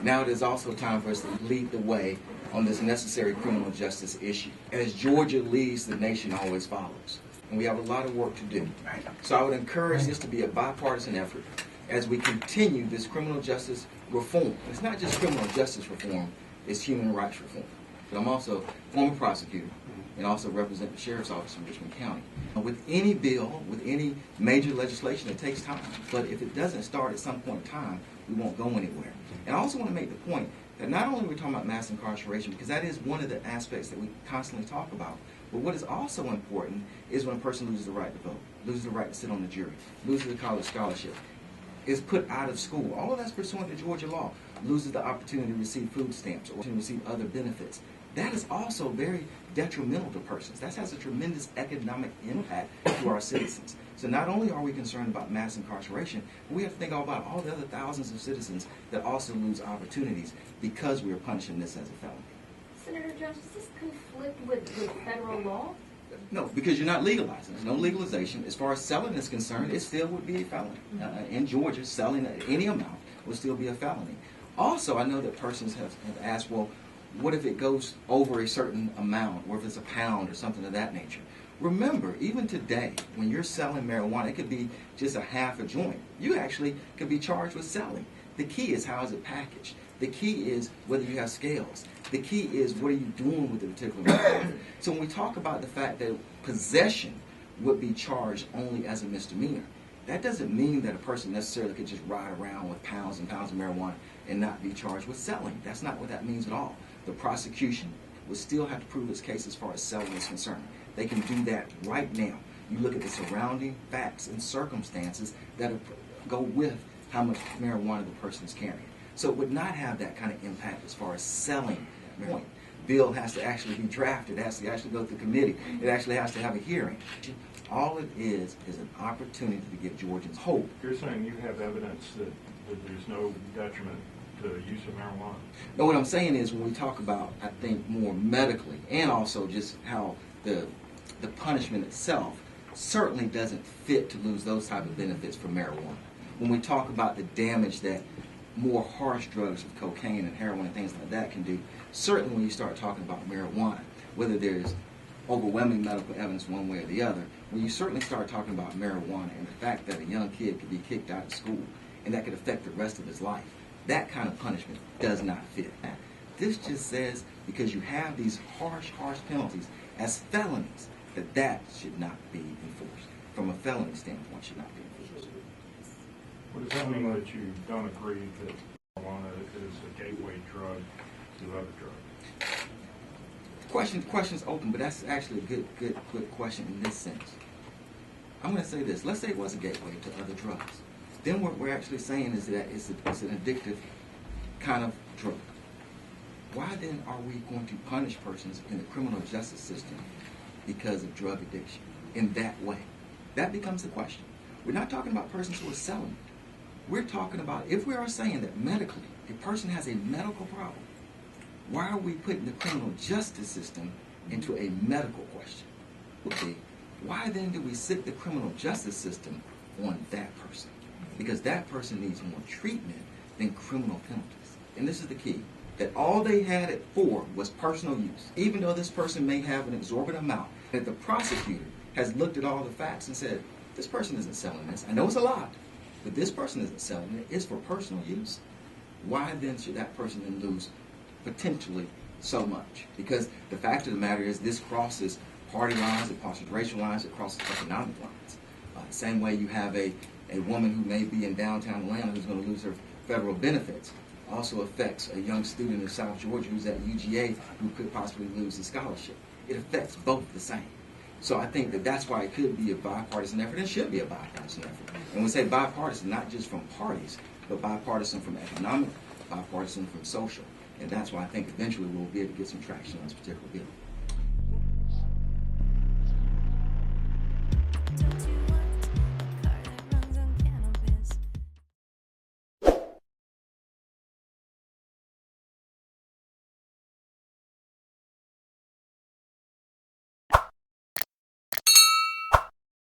Now it is also time for us to lead the way on this necessary criminal justice issue. As Georgia leads, the nation always follows. And we have a lot of work to do. So I would encourage this to be a bipartisan effort as we continue this criminal justice reform. It's not just criminal justice reform, it's human rights reform. But I'm also a former prosecutor and also represent the Sheriff's Office in Richmond County. With any bill, with any major legislation, it takes time. But if it doesn't start at some point in time, we won't go anywhere. And I also want to make the point that not only are we talking about mass incarceration, because that is one of the aspects that we constantly talk about, but what is also important is when a person loses the right to vote, loses the right to sit on the jury, loses a college scholarship, is put out of school. All of that's pursuant to Georgia law, loses the opportunity to receive food stamps or to receive other benefits. That is also very detrimental to persons. That has a tremendous economic impact to our citizens. So not only are we concerned about mass incarceration, but we have to think about all the other thousands of citizens that also lose opportunities because we are punishing this as a felony. Senator Jones, does this conflict with federal law? No, because you're not legalizing. There's no legalization. As far as selling is concerned, it still would be a felony. In Georgia, selling at any amount would still be a felony. Also, I know that persons have asked, well, what if it goes over a certain amount, or if it's a pound or something of that nature? Remember, even today, when you're selling marijuana, it could be just a half a joint. You actually could be charged with selling. The key is how is it packaged. The key is whether you have scales. The key is what are you doing with the particular marijuana. So when we talk about the fact that possession would be charged only as a misdemeanor, that doesn't mean that a person necessarily could just ride around with pounds and pounds of marijuana and not be charged with selling. That's not what that means at all. The prosecution will still have to prove its case as far as selling is concerned. They can do that right now. You look at the surrounding facts and circumstances that go with how much marijuana the person is carrying. So it would not have that kind of impact as far as selling marijuana. Bill has to actually be drafted. It has to actually go through committee. It actually has to have a hearing. All it is an opportunity to give Georgians hope. You're saying you have evidence that there's no detriment to the use of marijuana? No, what I'm saying is when we talk about, I think, more medically and also just how the punishment itself certainly doesn't fit to lose those type of benefits for marijuana. When we talk about the damage that more harsh drugs of cocaine and heroin and things like that can do, certainly when you start talking about marijuana, whether there's overwhelming medical evidence one way or the other, when you certainly start talking about marijuana and the fact that a young kid could be kicked out of school and that could affect the rest of his life, that kind of punishment does not fit. This just says because you have these harsh penalties as felonies, that should not be enforced. From a felony standpoint, should not be enforced. What does that mean that you don't agree that marijuana is a gateway drug to other drugs? Question's open, but that's actually a good question in this sense. I'm going to say this. Let's say it was a gateway to other drugs. Then what we're actually saying is that it's an addictive kind of drug. Why then are we going to punish persons in the criminal justice system because of drug addiction in that way? That becomes the question. We're not talking about persons who are selling it. We're talking about if we are saying that medically a person has a medical problem, why are we putting the criminal justice system into a medical question? Okay, why then do we sit the criminal justice system on that person? Because that person needs more treatment than criminal penalties. And this is the key, that all they had it for was personal use. Even though this person may have an exorbitant amount, that the prosecutor has looked at all the facts and said, this person isn't selling this. I know it's a lot, but this person isn't selling it. It's for personal use. Why then should that person then lose potentially so much? Because the fact of the matter is this crosses party lines, it crosses racial lines, it crosses economic lines. Same way you have a woman who may be in downtown Atlanta who's going to lose her federal benefits also affects a young student in South Georgia who's at UGA who could possibly lose his scholarship. It affects both the same. So I think that's why it could be a bipartisan effort and should be a bipartisan effort. And we say bipartisan not just from parties, but bipartisan from economic, bipartisan from social. And that's why I think eventually we'll be able to get some traction on this particular bill.